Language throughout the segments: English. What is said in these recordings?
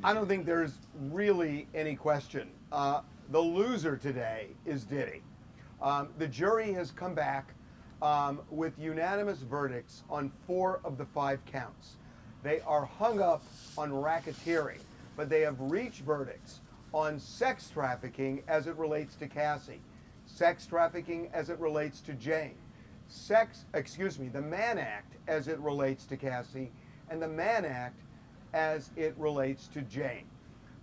I don't think there's really any question. The loser today is Diddy. The jury has come back with unanimous verdicts on 4 of the 5 counts. They are hung up on racketeering, but they have reached verdicts on sex trafficking as it relates to Cassie, sex trafficking as it relates to Jane, the Mann Act as it relates to Cassie, and the Mann Act as it relates to Jane.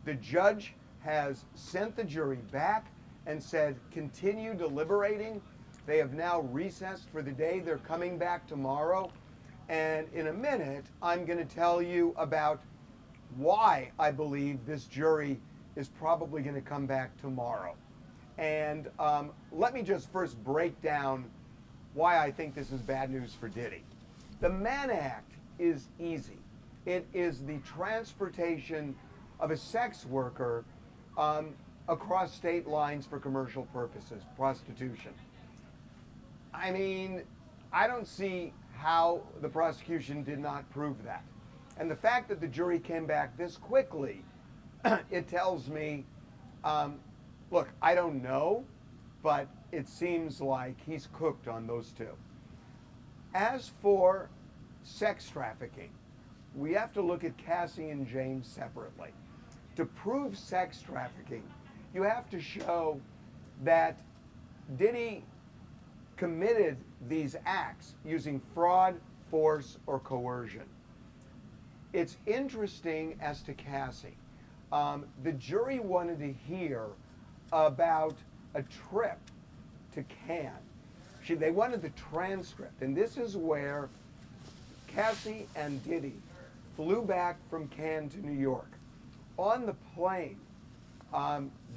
The judge has sent the jury back and said, continue deliberating. They have now recessed for the day. They're coming back tomorrow. And in a minute, I'm going to tell you about why I believe this jury is probably going to come back tomorrow. And let me just first break down why I think this is bad news for Diddy. The Mann Act is easy. It is the transportation of a sex worker across state lines for commercial purposes, prostitution. I mean, I don't see how the prosecution did not prove that. And the fact that the jury came back this quickly, it tells me, look, I don't know, but it seems like he's cooked on those 2. As for sex trafficking, we have to look at Cassie and Jane separately. To prove sex trafficking, you have to show that Diddy committed these acts using fraud, force, or coercion. It's interesting as to Cassie. The jury wanted to hear about a trip to Cannes. They wanted the transcript, and this is where Cassie and Diddy flew back from Cannes to New York. On the plane,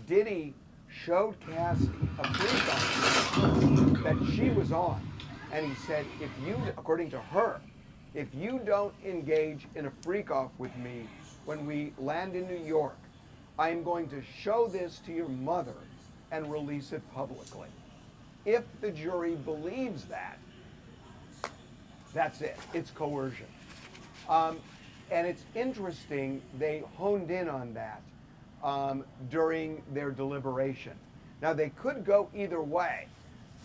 Diddy showed Cassie a freak that she was on, and he said, if you, according to her, if you don't engage in a freak off with me when we land in New York, I am going to show this to your mother and release it publicly. If the jury believes that, that's it. It's coercion. And it's interesting, they honed in on that during their deliberation. Now, they could go either way,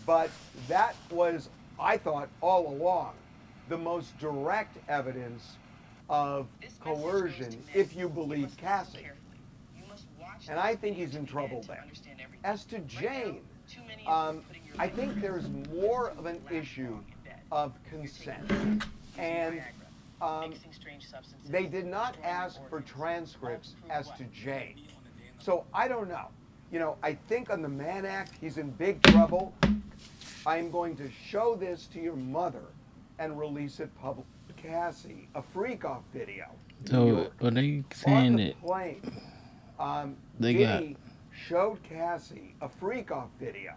but that was, I thought, all along, the most direct evidence of coercion, if you believe Cassie. And I think he's in trouble there. As to Jane, I think there's more of an issue of consent. And they did not ask for transcripts as to Jane. So I don't know. You know, I think on the Mann Act, he's in big trouble. I'm going to show this to your mother and release it publicly. Cassie, a freak-off video. So are they saying on the that plane, they Diddy showed Cassie a freak-off video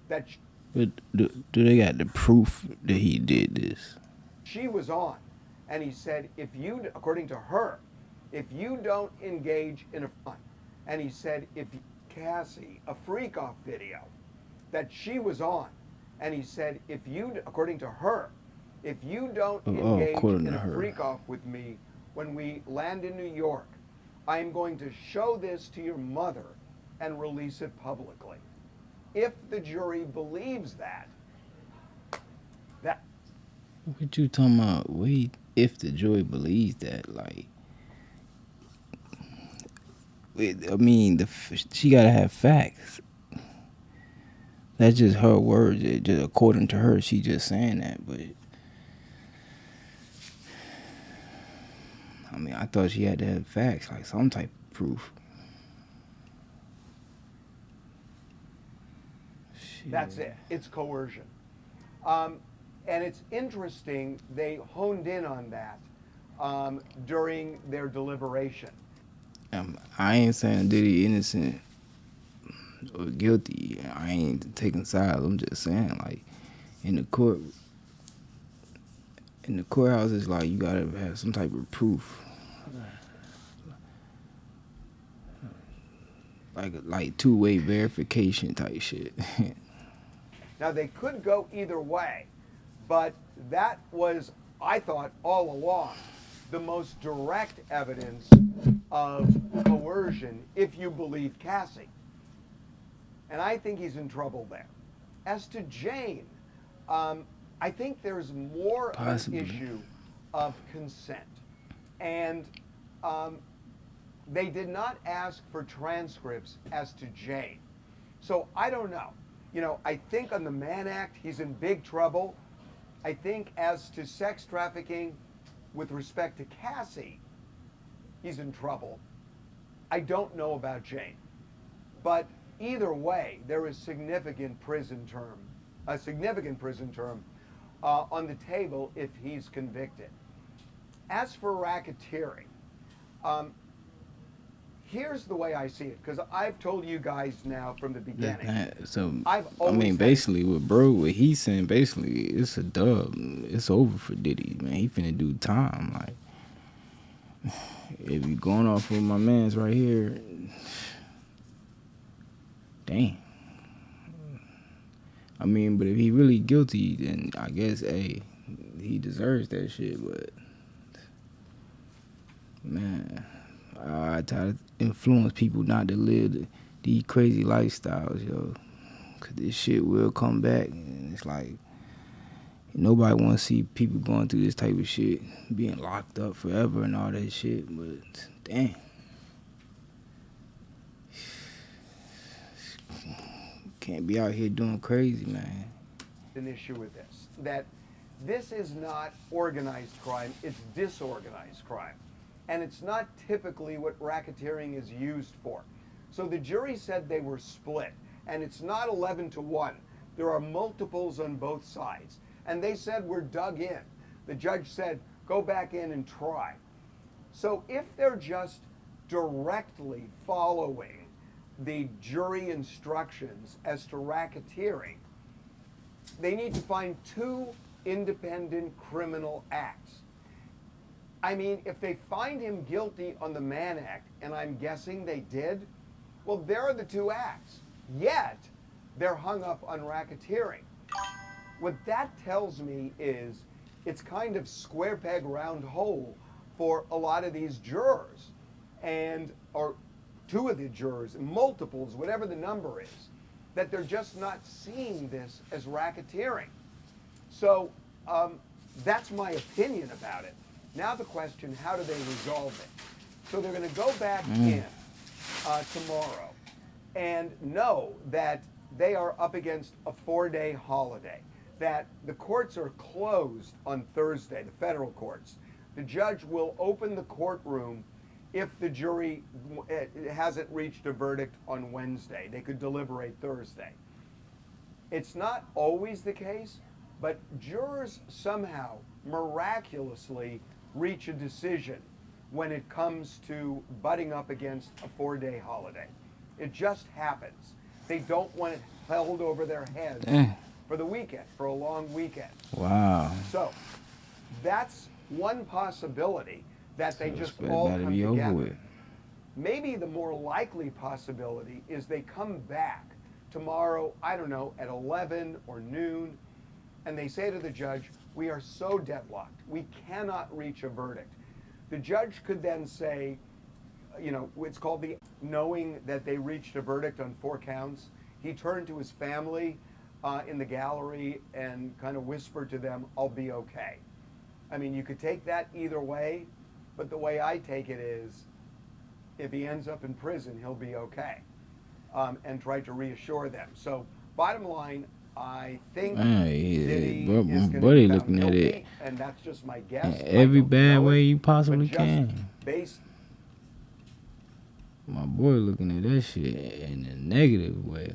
that but do they got the proof that he did this? she was on. And he said, if you, according to her, if you don't engage in a fun, and he said, if Cassie, a freak-off video that she was on, and he said, if you, according to her, if you don't engage in a freak-off with me when we land in New York, I am going to show this to your mother and release it publicly. If the jury believes that. What you talking about? Wait, if the jury believes that, like, I mean, she gotta have facts. That's just her words. Just according to her, she just saying that. But I mean, I thought she had to have facts, like some type of proof. Shit. That's it. It's coercion. And it's interesting, they honed in on that during their deliberation. I ain't saying Diddy innocent or guilty. I ain't taking sides. I'm just saying, like, in the courthouse, it's like you gotta have some type of proof. Like two-way verification type shit. Now, they could go either way, but that was, I thought, all along, the most direct evidence of coercion if you believe Cassie. And I think he's in trouble there. As to Jane, I think there's more of an Possibly. issue of consent. And they did not ask for transcripts as to Jane. So I don't know. You know, I think on the Mann Act, he's in big trouble. I think as to sex trafficking with respect to Cassie, he's in trouble. I don't know about Jane. But either way, there is a significant prison term on the table if he's convicted. As for racketeering, here's the way I see it, because I've told you guys now from the beginning. So I've I always mean, had- basically, what he's saying, basically, it's a dub. It's over for Diddy, man. He finna do time. Like, if you going off with my man's right here, dang. I mean, but if he really guilty, then I guess, hey, he deserves that shit. But man, I try to influence people not to live these crazy lifestyles, yo. Cause this shit will come back, and it's like nobody want to see people going through this type of shit, being locked up forever and all that shit. But damn, can't be out here doing crazy, man. An issue with this, that this is not organized crime, it's disorganized crime. And it's not typically what racketeering is used for. So the jury said they were split, and it's not 11-1. There are multiples on both sides. And they said we're dug in. The judge said, go back in and try. So if they're just directly following the jury instructions as to racketeering, they need to find two independent criminal acts. I mean, if they find him guilty on the Mann Act, and I'm guessing they did, well, there are the two acts. Yet, they're hung up on racketeering. What that tells me is it's kind of square peg, round hole for a lot of these jurors, or two of the jurors, multiples, whatever the number is, that they're just not seeing this as racketeering. So that's my opinion about it. Now the question, how do they resolve it? So they're going to go back in tomorrow and know that they are up against a 4-day holiday, that the courts are closed on Thursday, the federal courts. The judge will open the courtroom if the jury hasn't reached a verdict on Wednesday. They could deliberate Thursday. It's not always the case, but jurors somehow miraculously reach a decision when it comes to butting up against a 4-day holiday. It just happens. They don't want it held over their heads for the weekend, for a long weekend. Wow. So that's one possibility, that they just It's all about to come be over together. with. Maybe the more likely possibility is they come back tomorrow, I don't know, at 11 or noon, and they say to the judge, we are so deadlocked, we cannot reach a verdict. The judge could then say, you know, it's called the knowing that they reached a verdict on 4 counts. He turned to his family in the gallery and kind of whispered to them, I'll be okay. I mean, you could take that either way, but the way I take it is, if he ends up in prison, he'll be okay, and try to reassure them. So, bottom line, I think Diddy is going to buddy be found looking at guilty, it and that's just my guess. every I don't bad know way it, you possibly but just can. based My boy looking at that shit in a negative way.